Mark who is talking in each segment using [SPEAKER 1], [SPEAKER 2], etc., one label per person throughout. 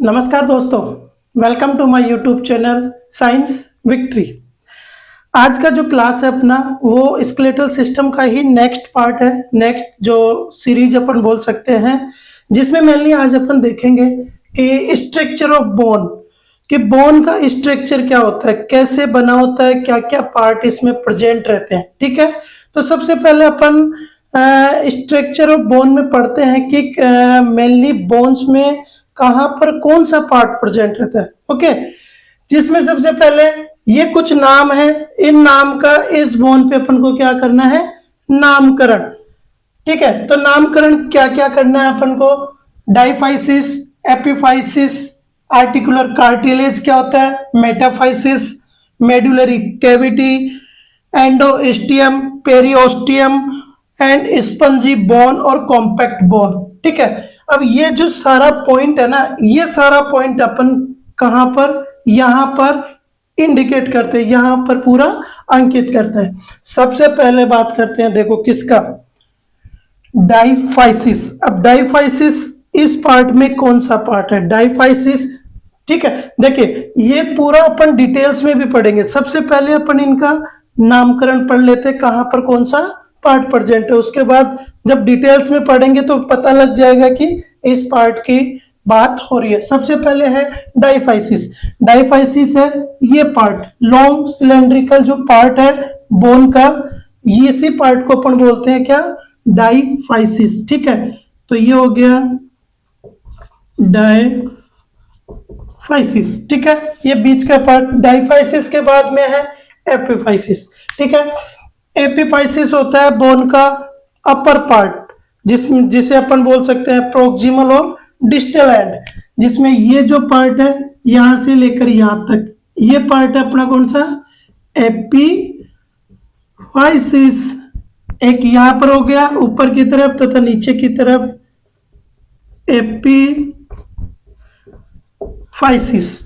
[SPEAKER 1] नमस्कार दोस्तों, welcome to my YouTube channel science victory. आज का जो क्लास है अपना वो स्केलेटल सिस्टम का ही नेक्स्ट पार्ट है, नेक्स्ट जो सीरीज अपन बोल सकते हैं, जिसमें मेनली आज अपन देखेंगे कि स्ट्रक्चर ऑफ बोन, कि बोन का स्ट्रक्चर क्या होता है, कैसे बना होता है, क्या क्या पार्ट इसमें प्रेजेंट रहते हैं। ठीक है, तो सबसे पहले अपन स्ट्रक्चर ऑफ बोन में पढ़ते हैं कि मेनली बोन्स में कहाँ पर कौन सा पार्ट प्रेजेंट रहता है। ओके, जिसमें सबसे पहले ये कुछ नाम है, इन नाम का इस बोन पे अपन को क्या करना है, नामकरण। ठीक है, तो नामकरण क्या क्या करना है अपन को, डाइफाइसिस, एपिफाइसिस, आर्टिकुलर कार्टिलेज क्या होता है, metaphysis, medullary cavity, endosteum, periosteum and spongy bone और कॉम्पैक्ट बोन। ठीक है, अब ये जो सारा पॉइंट है ना, ये सारा पॉइंट अपन कहां पर, यहां पर इंडिकेट करते हैं, यहां पर पूरा अंकित करते हैं। सबसे पहले बात करते हैं, देखो किसका, डाइफाइसिस। अब डाइफाइसिस इस पार्ट में कौन सा पार्ट है, डाइफाइसिस। ठीक है, देखिए ये पूरा अपन डिटेल्स में भी पढ़ेंगे। सबसे पहले अपन इनका नामकरण पढ़ लेते हैं, कहां पर कौन सा पार्ट प्रेजेंट है। उसके बाद जब डिटेल्स में पढ़ेंगे तो पता लग जाएगा कि इस पार्ट की बात हो रही है। सबसे पहले है डाइफाइसिस। डाइफाइसिस है ये पार्ट, लॉन्ग सिलेंड्रिकल जो पार्ट है बोन का, ये इसी पार्ट को अपन बोलते हैं क्या, डाइफाइसिस। ठीक है, तो ये हो गया डाइफाइसिस। ठीक है, ये बीच का पार्ट। डाइफाइसिस के बाद में है एपिफाइसिस। ठीक है, एपिफाइसिस होता है बोन का अपर पार्ट, जिसे अपन बोल सकते हैं प्रोक्सिमल और डिस्टल एंड, जिसमें ये जो पार्ट है यहां से लेकर यहां तक, ये पार्ट है अपना कौन सा, एपिफाइसिस। एक यहां पर हो गया ऊपर की तरफ तथा नीचे की तरफ एपिफाइसिस।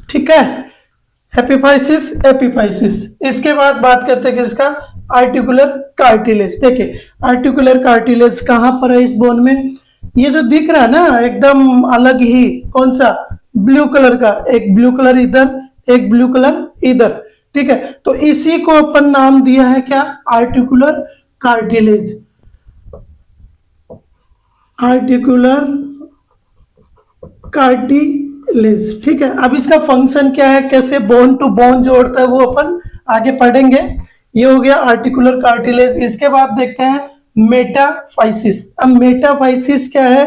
[SPEAKER 1] ठीक है, एपिफाइसिस, एपिफाइसिस। इसके बाद बात करते हैं किसका, आर्टिकुलर कार्टिलेज। देखिए आर्टिकुलर कार्टिलेज कहां पर है इस बोन में, ये जो दिख रहा है ना एकदम अलग ही, कौन सा, ब्लू कलर का, एक ब्लू कलर इधर, एक ब्लू कलर इधर। ठीक है, तो इसी को अपन नाम दिया है क्या, आर्टिकुलर कार्टिलेज, आर्टिकुलर कार्टिलेज। ठीक है, अब इसका फंक्शन क्या है, कैसे बोन टू बोन जोड़ता है वो अपन आगे पढ़ेंगे। ये हो गया आर्टिकुलर कार्टिलेज। इसके बाद देखते हैं मेटाफाइसिस। अब मेटाफाइसिस क्या है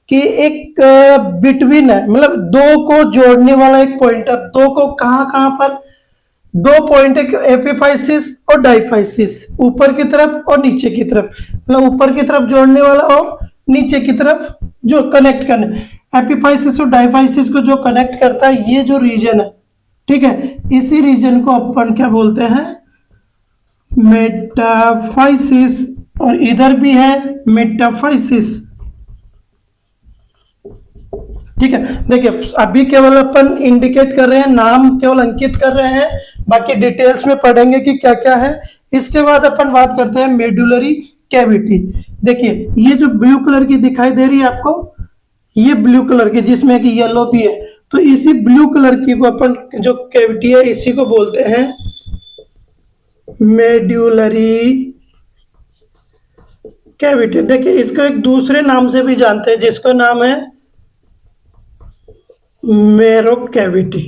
[SPEAKER 1] कि एक बिटवीन है, मतलब दो को जोड़ने वाला एक पॉइंट है। दो को कहां कहां पर, दो पॉइंट है, एपिफाइसिस और डाइफाइसिस, ऊपर की तरफ और नीचे की तरफ, मतलब ऊपर की तरफ जोड़ने वाला और नीचे की तरफ जो कनेक्ट करने, एपिफाइसिस और डाइफाइसिस को जो कनेक्ट करता है ये जो रीजन है। ठीक है, इसी रीजन को अपन क्या बोलते हैं, मेटाफाइसिस, और इधर भी है मेटाफाइसिस। ठीक है, देखिए अभी केवल अपन इंडिकेट कर रहे हैं, नाम केवल अंकित कर रहे हैं, बाकी डिटेल्स में पढ़ेंगे कि क्या क्या है। इसके बाद अपन बात करते हैं मेडुलरी कैविटी। देखिए ये जो ब्लू कलर की दिखाई दे रही है आपको, ये ब्लू कलर की, जिसमें कि येलो भी है, तो इसी ब्लू कलर की को अपन जो कैविटी है इसी को बोलते हैं मेड्यूलरी कैविटी। देखिए इसको एक दूसरे नाम से भी जानते हैं, जिसका नाम है मेरो कैविटी।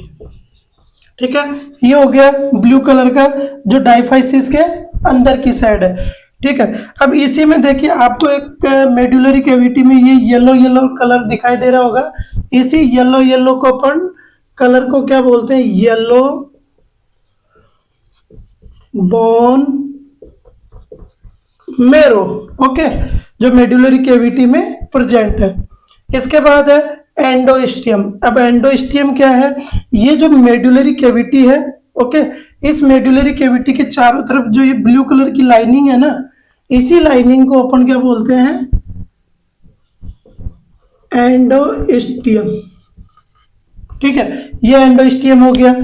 [SPEAKER 1] ठीक है, ये हो गया ब्लू कलर का जो डाइफाइसिस के अंदर की साइड है। ठीक है, अब इसी में देखिए आपको एक मेडुलरी कैविटी में ये येलो येलो कलर दिखाई दे रहा होगा। इसी येलो येलो को अपन कलर को क्या बोलते हैं, येलो बोन मेरो। ओके, जो मेडुलरी कैविटी में प्रेजेंट है। इसके बाद है एंडोस्टियम। अब एंडोस्टियम क्या है, ये जो मेडुलरी कैविटी है, ओके, इस मेडुलरी कैविटी के चारों तरफ जो ये ब्लू कलर की लाइनिंग है ना, इसी लाइनिंग को अपन क्या बोलते हैं, एंडोस्टियम। ठीक है, ये एंडोस्टियम हो गया।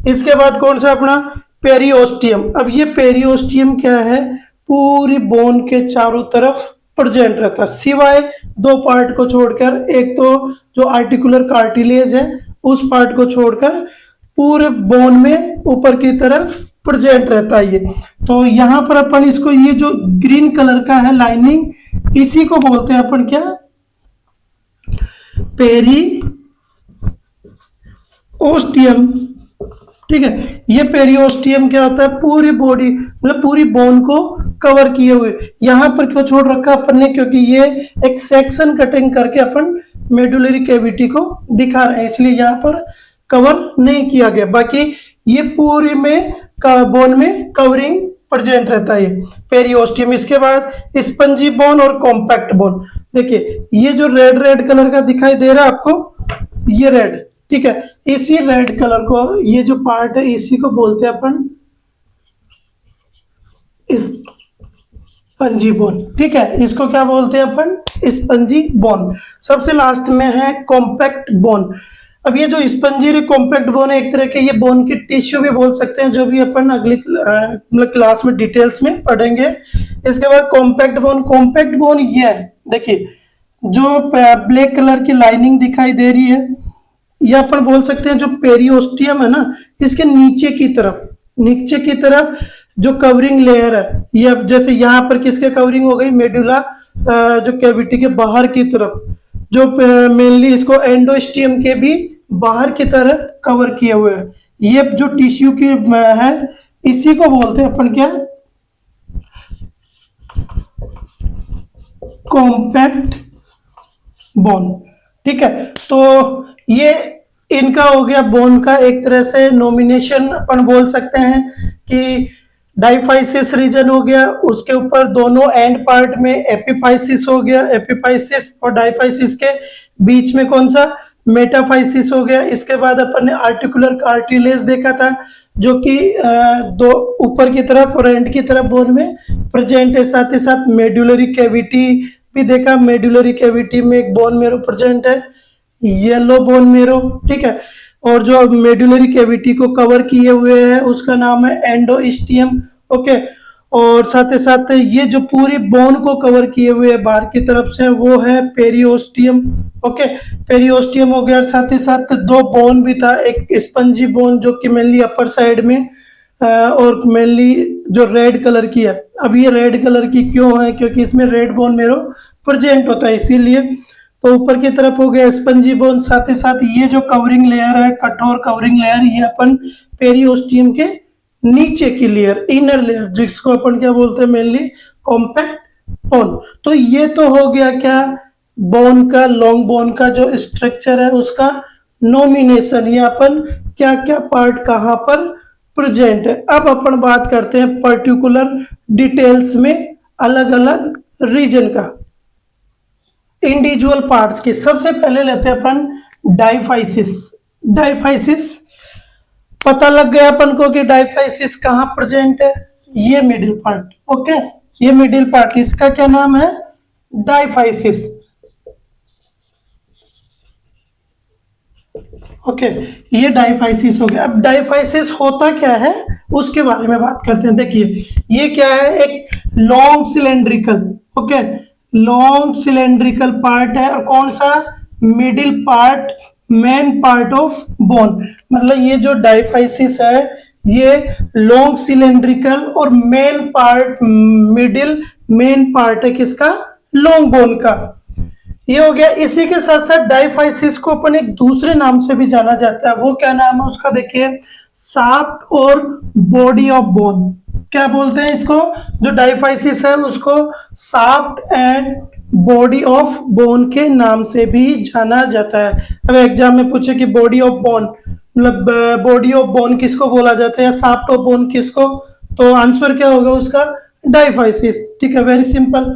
[SPEAKER 1] इसके बाद कौन सा अपना, पेरिओस्टियम। अब ये पेरिओस्टियम क्या है, पूरी बोन के चारों तरफ प्रेजेंट रहता है, सिवाय दो पार्ट को छोड़कर। एक तो जो आर्टिकुलर कार्टिलेज है उस पार्ट को छोड़कर पूरे बोन में ऊपर की तरफ प्रेजेंट रहता है ये। तो यहाँ पर अपन इसको, ये जो ग्रीन कलर का है लाइनिंग, इसी को बोलते हैं अपन क्या, पेरी ओस्टियम। ठीक है, ये पेरियोस्टियम क्या होता है, पूरी बॉडी मतलब पूरी बोन को कवर किए हुए। यहां पर क्यों छोड़ रखा अपन ने, क्योंकि ये एक सेक्शन कटिंग करके अपन मेडुलरी कैविटी को दिखा रहे हैं, इसलिए यहाँ पर कवर नहीं किया गया। बाकी ये पूरी में बोन में कवरिंग प्रेजेंट रहता है ये पेरियोस्टियम। इसके बाद स्पंजी बोन और कॉम्पैक्ट बोन। देखिए ये जो रेड रेड कलर का दिखाई दे रहा है आपको, ये रेड, ठीक है, इसी रेड कलर को, ये जो पार्ट है इसी को बोलते हैं अपन स्पंजी बोन। ठीक है, इसको क्या बोलते हैं अपन, स्पंजी बोन। सबसे लास्ट में है कॉम्पैक्ट बोन। अब ये जो स्पंजी और कॉम्पैक्ट बोन है, एक तरह के ये बोन की टिश्यू भी बोल सकते हैं, जो भी अपन अगली मतलब क्लास में डिटेल्स में पढ़ेंगे। इसके बाद कॉम्पैक्ट बोन। कॉम्पैक्ट बोन ये है, देखिए जो ब्लैक कलर की लाइनिंग दिखाई दे रही है, ये अपन बोल सकते हैं जो पेरियोस्टियम है ना, इसके नीचे की तरफ जो कवरिंग लेयर है, ये अब जैसे यहाँ पर किसके कवरिंग हो गई, मेडुला जो कैविटी के बाहर की तरफ, जो मेनली इसको एंडोस्टियम के भी बाहर की तरफ कवर किए हुए हैं। ये जो टिश्यू की है, इसी को बोलते हैं अपन क्या, कॉम्पैक्ट बोन। ठीक है, तो ये इनका हो गया बोन का एक तरह से नॉमिनेशन, अपन बोल सकते हैं कि डाइफाइसिस रीजन हो गया, उसके ऊपर दोनों एंड पार्ट में एपिफाइसिस हो गया, एपिफाइसिस और डाइफाइसिस के बीच में कौन सा, मेटाफाइसिस हो गया। इसके बाद अपन ने आर्टिकुलर कार्टिलेज देखा था, जो कि दो ऊपर की तरफ और एंड की तरफ बोन में प्रेजेंट है। साथ ही साथ मेडुलरी कैविटी भी देखा, मेडुलरी कैविटी में एक बोन मेरो प्रेजेंट है, येलो बोन मेरो। ठीक है, और जो मेडुलरी कैविटी को कवर किए हुए है उसका नाम है एंडोस्टियम। ओके, और साथ ही साथ ये जो पूरी बोन को कवर किए हुए है बाहर की तरफ से, वो है पेरियोस्टियम। ओके, पेरियोस्टियम हो गया। साथ ही साथ दो बोन भी था, एक स्पंजी बोन जो कि मेनली अपर साइड में और मेनली जो रेड कलर की है। अब ये रेड कलर की क्यों है, क्योंकि इसमें रेड बोन मेरो प्रेजेंट होता है, इसीलिए। तो ऊपर की तरफ हो गया स्पंजी बोन। साथ ही साथ ये जो कवरिंग लेयर है, कठोर कवरिंग लेयर, ये अपन पेरियोस्टियम के नीचे की लेयर, इनर लेयर, जिसको अपन क्या बोलते हैं, मेनली कॉम्पैक्ट बोन। तो ये तो हो गया क्या, बोन का, लॉन्ग बोन का जो स्ट्रक्चर है उसका नॉमिनेशन, ये अपन क्या क्या पार्ट कहाँ पर प्रेजेंट है। अब अपन बात करते हैं पर्टिकुलर डिटेल्स में अलग अलग रीजन का, इंडिविजुअल पार्ट्स की। सबसे पहले लेते हैं अपन डाइफाइसिस। डाइफाइसिस पता लग गया अपन को कि डाइफाइसिस कहाँ प्रेजेंट है, ये मिडिल पार्ट। ओके, ये मिडिल पार्ट, इसका क्या नाम है, डाइफाइसिस। ओके, ये डाइफाइसिस हो गया। अब डाइफाइसिस होता क्या है उसके बारे में बात करते हैं। देखिए ये क्या है, एक long cylindrical, okay, long cylindrical part है, और कौन सा, middle part, main part of bone. मतलब ये जो डाइफाइसिस है ये लॉन्ग सिलेंड्रिकल और main part, middle main part है किसका, लॉन्ग बोन का। ये हो गया। इसी के साथ साथ डाइफाइसिस को अपन एक दूसरे नाम से भी जाना जाता है, वो क्या नाम है उसका, देखिए, शाफ्ट और बॉडी ऑफ बोन। क्या बोलते हैं इसको, जो डाइफाइसिस है उसको shaft and body of bone के नाम से भी जाना जाता है। अब एग्जाम में पूछे कि बॉडी ऑफ बोन मतलब बॉडी ऑफ बोन किसको बोला जाता है, शाफ्ट ऑफ बोन किसको, तो आंसर क्या होगा उसका, डाइफाइसिस। ठीक है, वेरी सिंपल।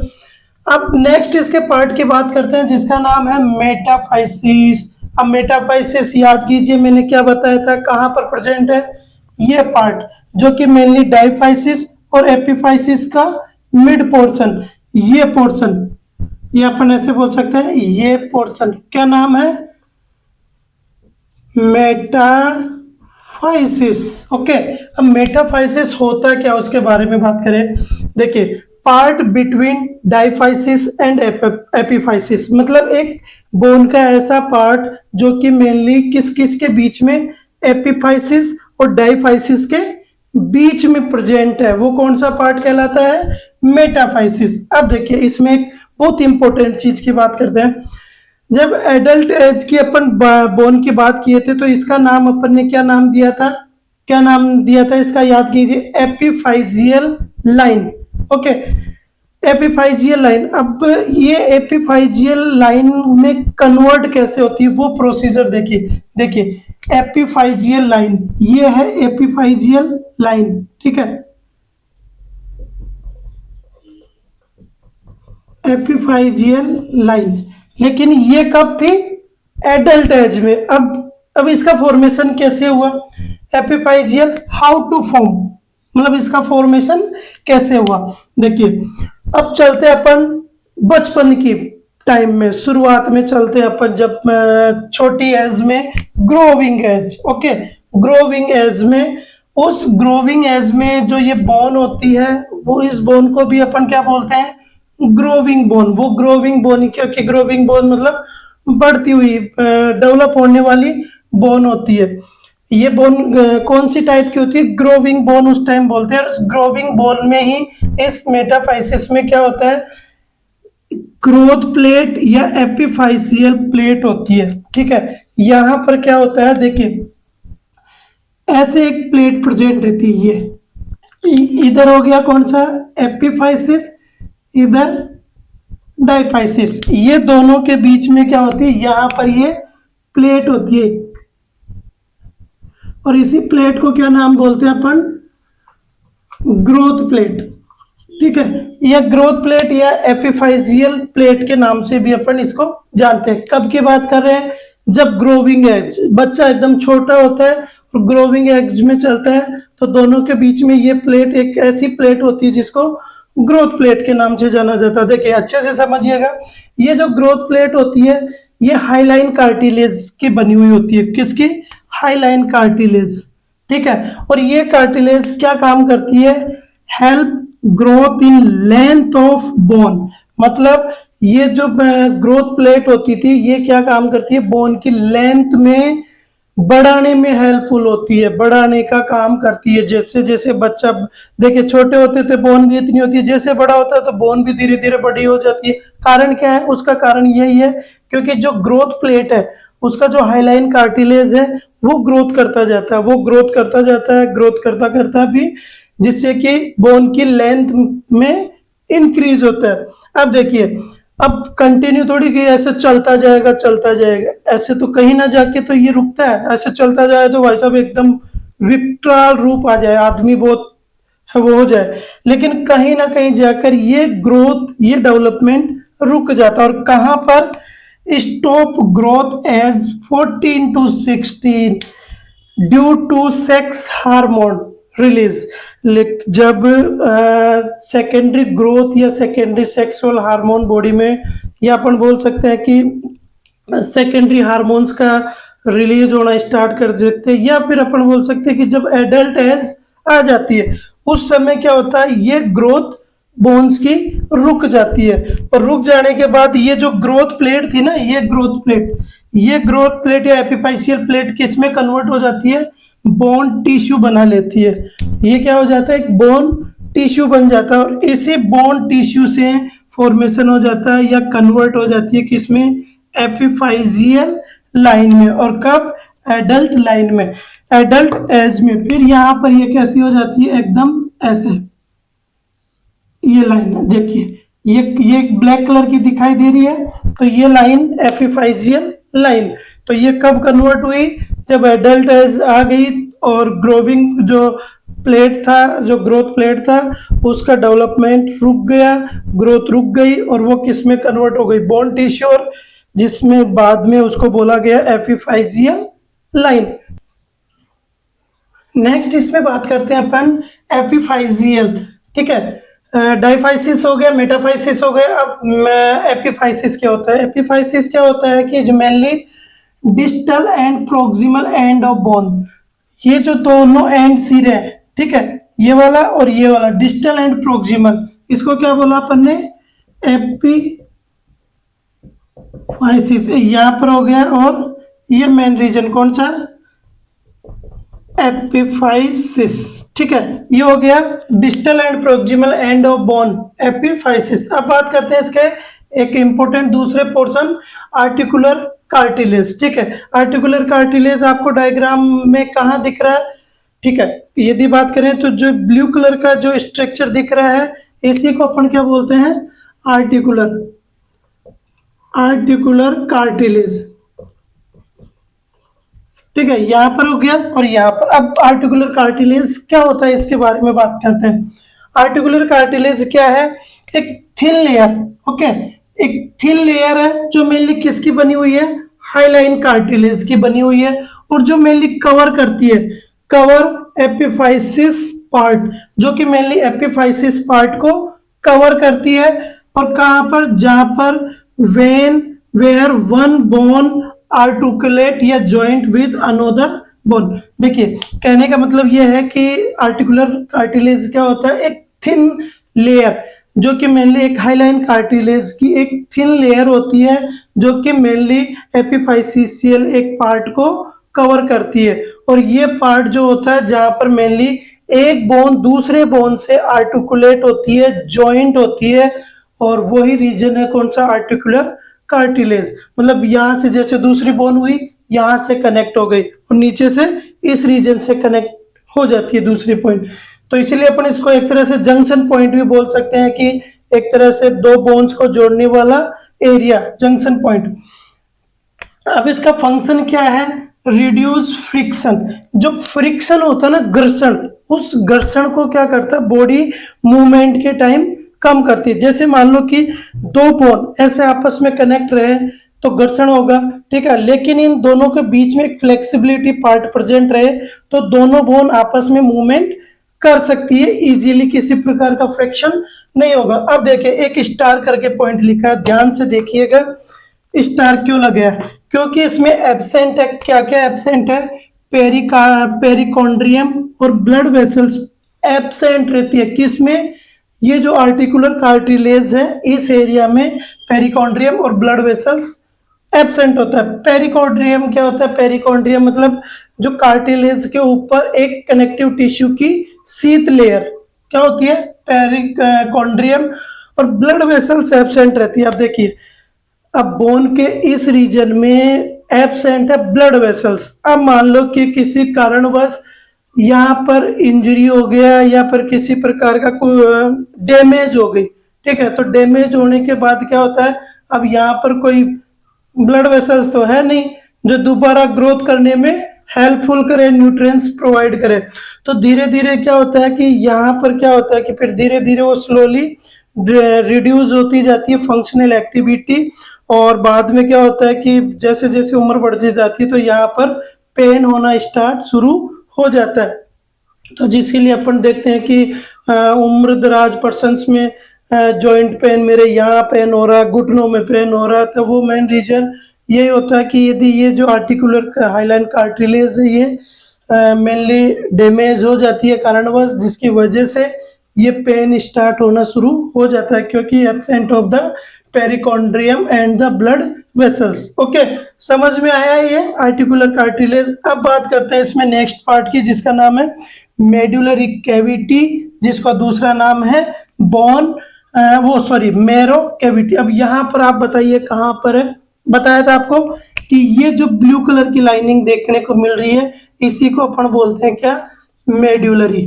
[SPEAKER 1] अब नेक्स्ट इसके पार्ट की बात करते हैं जिसका नाम है मेटाफाइसिस। अब मेटाफाइसिस याद कीजिए, मैंने क्या बताया था, कहां पर प्रेजेंट है, ये पार्ट जो कि मेनली डाइफाइसिस और एपिफाइसिस का मिड पोर्शन, ये पोर्शन, ये अपन ऐसे बोल सकते हैं, ये पोर्शन क्या नाम है, मेटाफाइसिस। ओके, अब मेटाफाइसिस होता क्या उसके बारे में बात करें। देखिए part between diaphysis and epiphysis, मतलब एक बोन का ऐसा पार्ट जो कि मेनली किस किस के बीच में, एपिफाइसिस और डाइफाइसिस के बीच में प्रेजेंट है, वो कौन सा पार्ट कहलाता है, मेटाफाइसिस। अब देखिए इसमें एक बहुत इंपॉर्टेंट चीज की बात करते हैं। जब एडल्ट एज की अपन बोन की बात किए थे तो इसका नाम अपन ने क्या नाम दिया था, क्या नाम दिया था इसका, याद कीजिए, epiphyseal line. Okay, epiphyseal line. अब ये एपिफाइजियल लाइन में कन्वर्ट कैसे होती है वो प्रोसीजर देखिए। देखिए एपिफाइजियल लाइन, ये है एपिफाइजियल लाइन, ठीक है, एपिफाइजियल लाइन। लेकिन ये कब थी, एडल्ट एज में। अब इसका फॉर्मेशन कैसे हुआ, एपिफाइजियल हाउ टू फॉर्म, मतलब इसका फॉर्मेशन कैसे हुआ। देखिए अब चलते अपन बचपन की टाइम में, शुरुआत में चलते हैं अपन, जब छोटी एज में, growing age. Okay, growing age में, उस ग्रोविंग एज में जो ये बोन होती है, वो इस बोन को भी अपन क्या बोलते हैं, ग्रोविंग बोन। वो ग्रोविंग बोन, क्योंकि ग्रोविंग बोन मतलब बढ़ती हुई, डेवलप होने वाली बोन होती है। ये बोन कौन सी टाइप की होती है, ग्रोविंग बोन उस टाइम बोलते हैं। उस ग्रोविंग बोन में ही, इस मेटाफाइसिस में क्या होता है, ग्रोथ प्लेट या एपिफाइसियल प्लेट होती है, ठीक है। यहां पर क्या होता है, देखिए ऐसे एक प्लेट प्रेजेंट रहती है, ये इधर हो गया कौन सा, एपिफाइसिस, इधर डाइफाइसिस। ये दोनों के बीच में क्या होती है, यहां पर ये प्लेट होती है, और इसी प्लेट को क्या नाम बोलते हैं अपन, ग्रोथ प्लेट, ठीक है। यह ग्रोथ प्लेट या एपिफाइजियल प्लेट के नाम से भी अपन इसको जानते हैं। कब की बात कर रहे हैं, जब ग्रोविंग एज, बच्चा एकदम छोटा होता है और ग्रोविंग एज में चलता है, तो दोनों के बीच में ये प्लेट एक ऐसी प्लेट होती है जिसको ग्रोथ प्लेट के नाम से जाना जाता है। देखिए अच्छे से समझिएगा, ये जो ग्रोथ प्लेट होती है, ये हाईलाइन कार्टिलेज की बनी हुई होती है, किसकी, हाईलाइन कार्टिलेज, ठीक है। और ये कार्टिलेज क्या काम करती है, help growth in length of bone, मतलब ये जो ग्रोथ प्लेट होती थी, ये क्या काम करती है, बोन की लेंथ में बढ़ाने में हेल्पफुल होती है, बढ़ाने का काम करती है। जैसे जैसे बच्चा, देखिए छोटे होते थे बोन भी इतनी होती है, जैसे बड़ा होता है तो बोन भी धीरे धीरे बड़ी हो जाती है। कारण क्या है, उसका कारण यही है क्योंकि जो ग्रोथ प्लेट है, उसका जो हाईलाइन कार्टिलेज है, वो ग्रोथ करता जाता है, वो ग्रोथ करता जाता है, ग्रोथ करता करता भी, जिससे कि बोन की लेंथ में इंक्रीज होता है। अब देखिए, अब कंटिन्यू थोड़ी कि ऐसे चलता जाएगा चलता जाएगा, ऐसे तो कहीं ना जाके तो ये रुकता है। ऐसे चलता जाए तो भाई साहब एकदम विकराल रूप आ जाए, आदमी बहुत है वो हो जाए, लेकिन कहीं ना कहीं जाकर ये ग्रोथ, ये डेवलपमेंट रुक जाता है। और कहां पर, stop growth age 14 to 16 due to sex hormone release. जब सेकेंडरी ग्रोथ या सेकेंडरी सेक्सुअल हार्मोन बॉडी में, या अपन बोल सकते हैं कि सेकेंडरी हार्मोन्स का रिलीज होना स्टार्ट कर सकते हैं, या फिर अपन बोल सकते हैं कि जब एडल्ट एज आ जाती है, उस समय क्या होता है, ये ग्रोथ बोन्स की रुक जाती है। और रुक जाने के बाद ये जो ग्रोथ प्लेट थी ना, ये ग्रोथ प्लेट, ये ग्रोथ प्लेट या एपिफाइसियल प्लेट किस में कन्वर्ट हो जाती है, बोन टिश्यू बना लेती है। ये क्या हो जाता है, एक बोन टिश्यू बन जाता है, और इसी बोन टिश्यू से फॉर्मेशन हो जाता है या कन्वर्ट हो जाती है किसमें, एपिफाइजियल लाइन में। और कब, एडल्ट लाइन में, एडल्ट एज में। फिर यहाँ पर ये कैसी हो जाती है, एकदम ऐसे, ये लाइन देखिए, ये ब्लैक कलर की दिखाई दे रही है, तो ये लाइन एपिफाइजियल लाइन। तो ये कब कन्वर्ट हुई, जब एडल्ट एज आ गई और ग्रोविंग जो प्लेट था, जो ग्रोथ प्लेट था, उसका डेवलपमेंट रुक गया, ग्रोथ रुक गई, और वो किस में कन्वर्ट हो गई, बोन टिश्यू, जिसमें बाद में उसको बोला गया एपिफाइजियल लाइन। नेक्स्ट इसमें बात करते हैं अपन एपिफाइजियल, ठीक है। डाइफाइसिस हो गया, मेटाफाइसिस हो गया। अब एपिफाइसिस क्या होता है, एपिफाइसिस क्या होता है कि जो mainly distal end proximal end of bone, ये जो दोनों एंड सिरे हैं, ठीक है, ये वाला और ये वाला, डिस्टल एंड प्रोक्सिमल, इसको क्या बोला अपन ने, एपिफाइसिस, यहाँ पर हो गया। और ये मेन रीजन कौन सा, एपिफाइसिस, ठीक है। ये हो गया distal end proximal end of bone, epiphysis. अब बात करते हैं इसके एक इंपॉर्टेंट दूसरे पोर्शन, आर्टिकुलर कार्टिलेज, ठीक है। आर्टिकुलर कार्टिलेज आपको डायग्राम में कहाँ दिख रहा है, ठीक है। यदि बात करें तो जो ब्लू कलर का जो स्ट्रक्चर दिख रहा है, इसी को अपन क्या बोलते हैं, आर्टिकुलर, आर्टिकुलर कार्टिलेज, ठीक है। यहां पर हो गया और यहां पर। अब आर्टिकुलर कार्टिलेज क्या होता है इसके बारे में बात करते हैं। आर्टिकुलर कार्टिलेज क्या है, एक थिन लेयर, ओके, एक थिन लेयर है जो मेनली किसकी बनी हुई है, हाईलाइन कार्टिलेज की बनी हुई है, और जो मेनली कवर करती है, कवर एपिफाइसिस पार्ट, जो कि मेनली एपिफाइसिस पार्ट को कवर करती है। और कहां पर, जहां पर when where one bone articulate या जॉइंट विद अनोदर बोन। देखिए कहने का मतलब यह है कि आर्टिकुलर कार्टिलेज क्या होता है, एक थिन लेयर, जो कि मेनली एक हाईलाइन कार्टिलेज की एक थिन लेयर होती है, जो कि मेनली एपिफाइसियल एक पार्ट को कवर करती है। और ये पार्ट जो होता है जहां पर मेनली एक बोन दूसरे बोन से आर्टिकुलेट होती है, जॉइंट होती है, और वही रीजन है कौन सा, आर्टिकुलर कार्टिलेज। मतलब यहां से जैसे दूसरी बोन हुई, यहां से कनेक्ट हो गई और नीचे से इस रीजन से कनेक्ट हो जाती है दूसरी पॉइंट। तो इसीलिए अपन इसको एक तरह से जंक्शन पॉइंट भी बोल सकते हैं, कि एक तरह से दो बोन्स को जोड़ने वाला एरिया, जंक्शन पॉइंट। अब इसका फंक्शन क्या है, रिड्यूस फ्रिक्शन। जो फ्रिक्शन होता है ना, घर्षण, उस घर्षण को क्या करता है, बॉडी मूवमेंट के टाइम कम करती है। जैसे मान लो कि दो बोन ऐसे आपस में कनेक्ट रहे तो घर्षण होगा, ठीक है, लेकिन इन दोनों के बीच में एक फ्लेक्सिबिलिटी पार्ट प्रेजेंट रहे तो दोनों बोन आपस में मूवमेंट कर सकती है इजीली, किसी प्रकार का फ्रिक्शन नहीं होगा। अब देखिए एक स्टार करके पॉइंट लिखा है, ध्यान से देखिएगा। स्टार क्यों लगा है, क्योंकि इसमें एब्सेंट है, क्या क्या एब्सेंट है, पेरिकॉन्ड्रियम और ब्लड वेसल्स एब्सेंट रहती है। किसमें, ये जो आर्टिकुलर कार्टिलेज है इस एरिया में पेरिकॉन्ड्रियम और ब्लड वेसल्स एब्सेंट होता है। पेरिकॉन्ड्रियम क्या होता है, पेरिकॉन्ड्रियम मतलब जो कार्टिलेज के ऊपर एक कनेक्टिव टिश्यू की शीत लेयर क्या होती है, पेरिकॉन्ड्रियम, और ब्लड वेसल्स एब्सेंट रहती है। अब देखिए, अब बोन के इस रीजन में एब्सेंट है ब्लड वेसल्स। अब मान लो कि किसी कारणवश यहाँ पर इंजरी हो गया या फिर किसी प्रकार का कोई डैमेज हो गई, ठीक है, तो डैमेज होने के बाद क्या होता है, अब यहाँ पर कोई ब्लड वेसल्स तो है नहीं जो दोबारा ग्रोथ करने में हेल्पफुल करे, न्यूट्रिएंट्स प्रोवाइड करे। तो धीरे धीरे क्या होता है कि यहाँ पर क्या होता है कि फिर धीरे धीरे वो स्लोली रिड्यूस होती जाती है फंक्शनल एक्टिविटी, और बाद में क्या होता है कि जैसे जैसे उम्र बढ़ती जाती है तो यहाँ पर पेन होना स्टार्ट शुरू हो जाता है। तो जिसके लिए अपन देखते हैं कि उम्र दराज पर्सन्स में जॉइंट पेन, मेरे यहाँ पेन हो रहा है, घुटनों में पेन हो रहा है, तो वो मेन रीजन यही होता है कि यदि ये जो आर्टिकुलर हाईलाइन कार्टिलेज है ये मेनली डैमेज हो जाती है कारणवश, जिसकी वजह से ये पेन स्टार्ट होना शुरू हो जाता है, क्योंकि absent of the perichondrium and the blood vessels. Okay, समझ में आया ये आर्टिकुलर कार्टिलेज। अब बात करते हैं इसमें नेक्स्ट पार्ट की, जिसका नाम है मेडुलरी कैविटी, जिसका दूसरा नाम है बोन मेरो कैविटी। अब यहाँ पर आप बताइए कहाँ पर है, बताया था आपको कि ये जो ब्लू कलर की लाइनिंग देखने को मिल रही है इसी को अपन बोलते हैं क्या, मेडुलरी,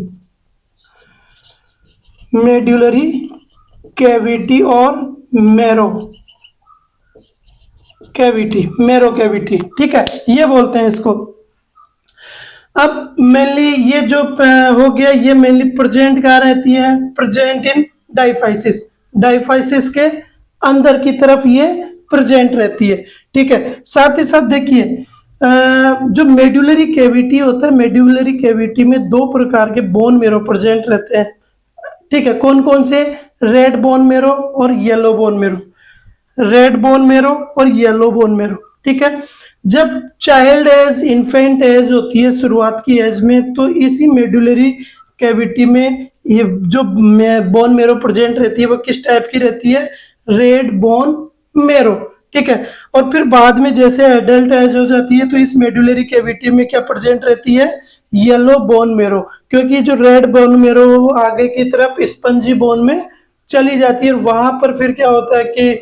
[SPEAKER 1] मेडुलरी कैविटी और मेरो कैविटी, ठीक है, ये बोलते हैं इसको। अब मेनली ये जो हो गया, ये मेनली प्रेजेंट कहाँ रहती है, प्रेजेंट इन डाइफाइसिस, डाइफाइसिस के अंदर की तरफ ये प्रेजेंट रहती है, ठीक है। साथ ही साथ देखिए जो मेडुलरी कैविटी होता है, मेडुलरी कैविटी में दो प्रकार के बोन मेरो प्रेजेंट रहते हैं, ठीक है। कौन कौन से, रेड बोन मेरो और yellow bone marrow, red bone marrow और येलो बोन मेरो, ठीक है। जब चाइल्ड एज, इन्फेंट एज होती है, शुरुआत की एज में, तो इसी मेडुलरी कैविटी में ये जो बोन मेरो प्रेजेंट रहती है वो किस टाइप की रहती है, रेड बोन मेरो, ठीक है। और फिर बाद में जैसे एडल्ट एज हो जाती है तो इस मेडुलरी कैविटी में क्या प्रेजेंट रहती है, येलो बोन मेरो, क्योंकि जो रेड बोन मेरो आगे की तरफ स्पंजी बोन में चली जाती है। वहां पर फिर क्या होता है कि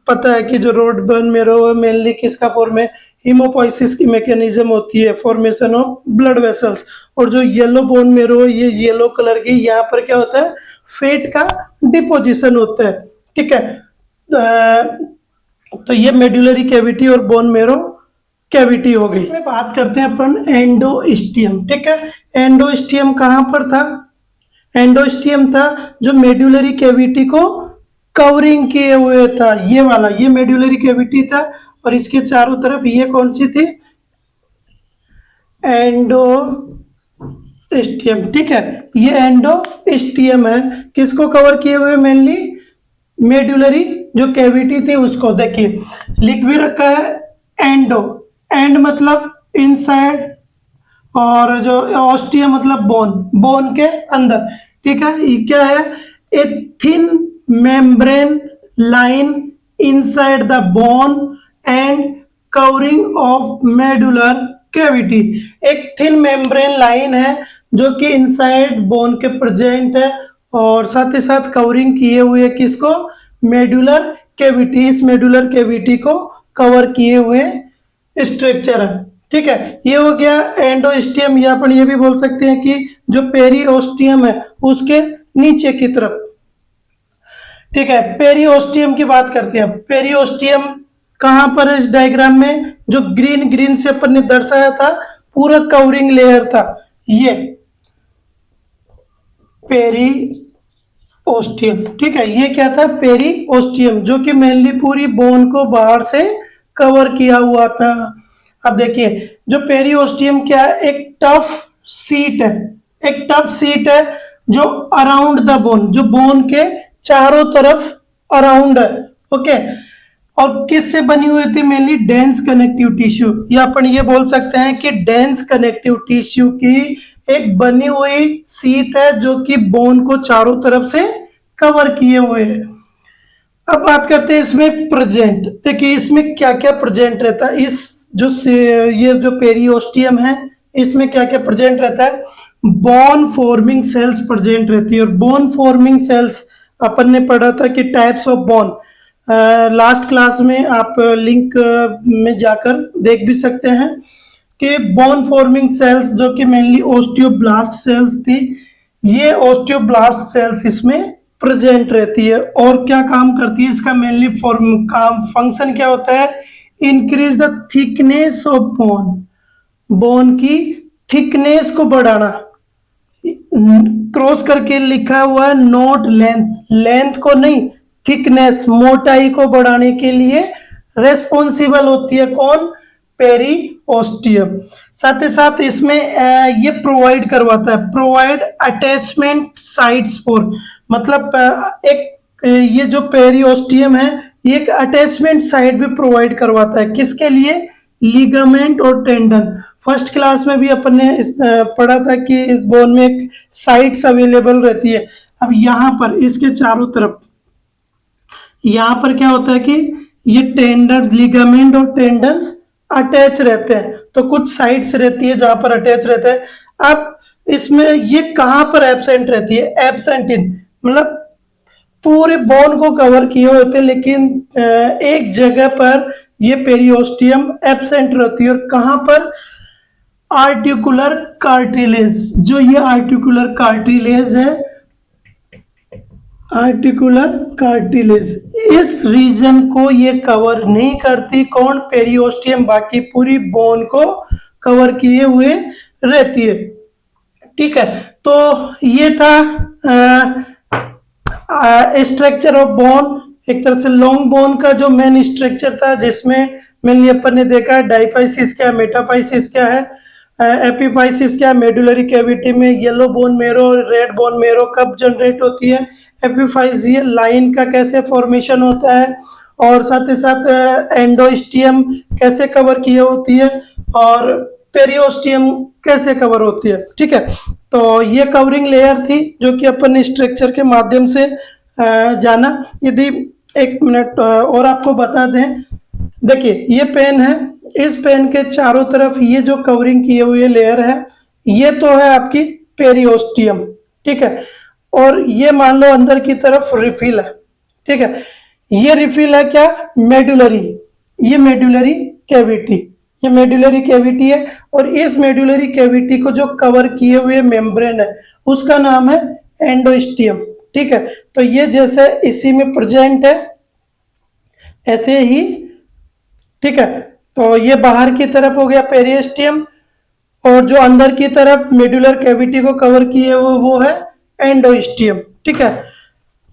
[SPEAKER 1] पता है कि जो रोड बोन मेरो मेनली किसका फॉर्म है, हीमोपोइसिस की मैकेनिज्म होती है, फॉर्मेशन ऑफ ब्लड वेसल्स। और जो येलो बोन मेरो, ये येलो कलर की, यहाँ पर क्या होता है, फैट का डिपोजिशन होता है, ठीक है। तो ये मेडुलरी कैविटी और बोन मेरो कैविटी हो गई। इसमें बात करते हैं अपन एंडोस्टियम, ठीक है। एंडोस्टियम कहाँ पर था, एंडोस्टियम था जो मेडुलरी कैविटी को कवरिंग किए हुए था, ये वाला, ये मेडुलरी कैविटी था और इसके चारों तरफ ये कौन सी थी, एंडोस्टियम, ठीक है। ये एंडोस्टियम है, किसको कवर किए हुए, मेनली मेडुलरी जो कैविटी थी उसको। देखिए लिख भी रखा है एंडो, एंड मतलब इनसाइड, और जो ऑस्टियम मतलब बोन, बोन के अंदर, ठीक है। ये क्या है, a thin membrane line inside the bone and covering of medullary cavity. एक थिन मेम्ब्रेन लाइन है जो कि इनसाइड बोन के प्रेजेंट है और साथ ही साथ कवरिंग किए हुए किसको, मेडुलर कैविटी। इस मेडुलर कैविटी को कवर किए हुए स्ट्रक्चर है, ठीक है। ये हो गया एंडोस्टियम, या अपन ये भी बोल सकते हैं कि जो पेरिओस्टियम है उसके नीचे की तरफ, ठीक है। पेरिओस्टियम की बात करते हैं। पेरिओस्टियम कहां पर है इस डायग्राम में, जो ग्रीन ग्रीन से अपन ने दर्शाया था, पूरा कवरिंग लेयर था ये पेरिओस्टियम, ठीक है। ये क्या था, पेरिओस्टियम, जो कि मेनली पूरी बोन को बाहर से कवर किया हुआ था। अब देखिए जो पेरिओस्टियम क्या है, एक टफ सीट है, एक टफ सीट है जो अराउंड द बोन, जो बोन के चारों तरफ अराउंड है, ओके। और किससे बनी हुई थी, मेनली डेंस कनेक्टिव टिश्यू, या अपन ये बोल सकते हैं कि डेंस कनेक्टिव टिश्यू की एक बनी हुई सीट है जो कि बोन को चारों तरफ से कवर किए हुए है। अब बात करते हैं इसमें प्रेजेंट, देखिए इसमें क्या क्या प्रेजेंट रहता है, इस जो ये जो पेरिओस्टियम है इसमें क्या क्या प्रेजेंट रहता है, बोन फॉर्मिंग सेल्स प्रेजेंट रहती है। और बोन फॉर्मिंग सेल्स अपन ने पढ़ा था कि types of bone, last class में आप लिंक में जाकर देख भी सकते हैं कि बोन फॉर्मिंग सेल्स जो कि मेनली ओस्टियोब्लास्ट सेल्स थी, ये ओस्टियोब्लास्ट सेल्स इसमें प्रेजेंट रहती है। और क्या काम करती है इसका मेनली काम फंक्शन क्या होता है, increase the thickness of bone, bone की थिकनेस को बढ़ाना। क्रॉस करके लिखा हुआ है नोट लेंथ, लेंथ को नहीं, थिकनेस, मोटाई को बढ़ाने के लिए रेस्पॉन्सिबल होती है कौन, पेरिओस्टियम। साथ ही साथ इसमें ये प्रोवाइड करवाता है, प्रोवाइड अटैचमेंट साइट्स फॉर, मतलब एक ये जो पेरिओस्टियम है ये एक अटैचमेंट साइट भी प्रोवाइड करवाता है, किसके लिए, लिगामेंट और टेंडन। फर्स्ट क्लास में भी अपन ने पढ़ा था कि इस बोन में एक साइट्स अवेलेबल रहती है। अब यहाँ पर इसके चारों तरफ यहाँ पर क्या होता है कि ये टेंडन, लिगामेंट और टेंडन्स अटैच रहते हैं, तो कुछ साइट्स रहती है जहां पर अटैच रहते हैं। अब इसमें ये कहां पर एब्सेंट रहती है, एब्सेंट इन, मतलब पूरे बोन को कवर किए होते हैं लेकिन एक जगह पर ये पेरिओस्टियम एब्सेंट रहती है। और कहां पर, आर्टिकुलर कार्टिलेज, जो ये आर्टिकुलर कार्टिलेज है, आर्टिकुलर कार्टिलेज, इस रीजन को ये कवर नहीं करती, कौन, पेरिओस्टियम, बाकी पूरी बोन को कवर किए हुए रहती है, ठीक है। तो ये था स्ट्रक्चर ऑफ बोन, एक तरह से लॉन्ग बोन का जो मेन स्ट्रक्चर था, जिसमें मेनली अपन ने देखा डाइफाइसिस क्या, मेटाफाइसिस क्या है, एपिफाइसिस क्या, मेडुलरी कैविटी में yellow bone marrow, red bone marrow कब जनरेट होती है, एपिफाइसिस लाइन का कैसे फॉर्मेशन होता है, और साथ ही साथ एंडोस्टियम कैसे कवर किए होती है, और पेरियोस्टियम कैसे कवर होती है। ठीक है, तो ये कवरिंग लेयर थी जो कि अपन स्ट्रक्चर के माध्यम से जाना। यदि एक मिनट और आपको बता दें, देखिए ये पेन है, इस पेन के चारों तरफ ये जो कवरिंग किए हुए लेयर है, ये तो है आपकी पेरियोस्टियम। ठीक है, और ये मान लो अंदर की तरफ रिफिल है। ठीक है, ये रिफिल है क्या, मेडुलरी, ये मेडुलरी कैविटी, ये मेडुलरी कैविटी है, और इस मेडुलरी कैविटी को जो कवर किए हुए मेम्ब्रेन है उसका नाम है एंडोस्टियम। ठीक है, तो ये जैसे इसी में प्रेजेंट है ऐसे ही। ठीक है, तो ये बाहर की तरफ हो गया पेरियोस्टियम, और जो अंदर की तरफ मेडुलर कैविटी को कवर किए वो है एंडोस्टियम। ठीक है,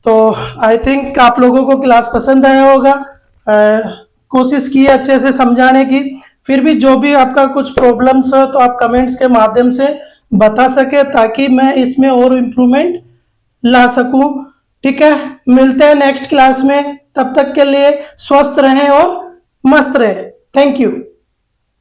[SPEAKER 1] तो आई थिंक आप लोगों को क्लास पसंद आया होगा। कोशिश की अच्छे से समझाने की, फिर भी जो भी आपका कुछ प्रॉब्लम्स हो तो आप कमेंट्स के माध्यम से बता सके ताकि मैं इसमें और इम्प्रूवमेंट ला सकूं। ठीक है, मिलते हैं नेक्स्ट क्लास में, तब तक के लिए स्वस्थ रहें और मस्त रहें। Thank you.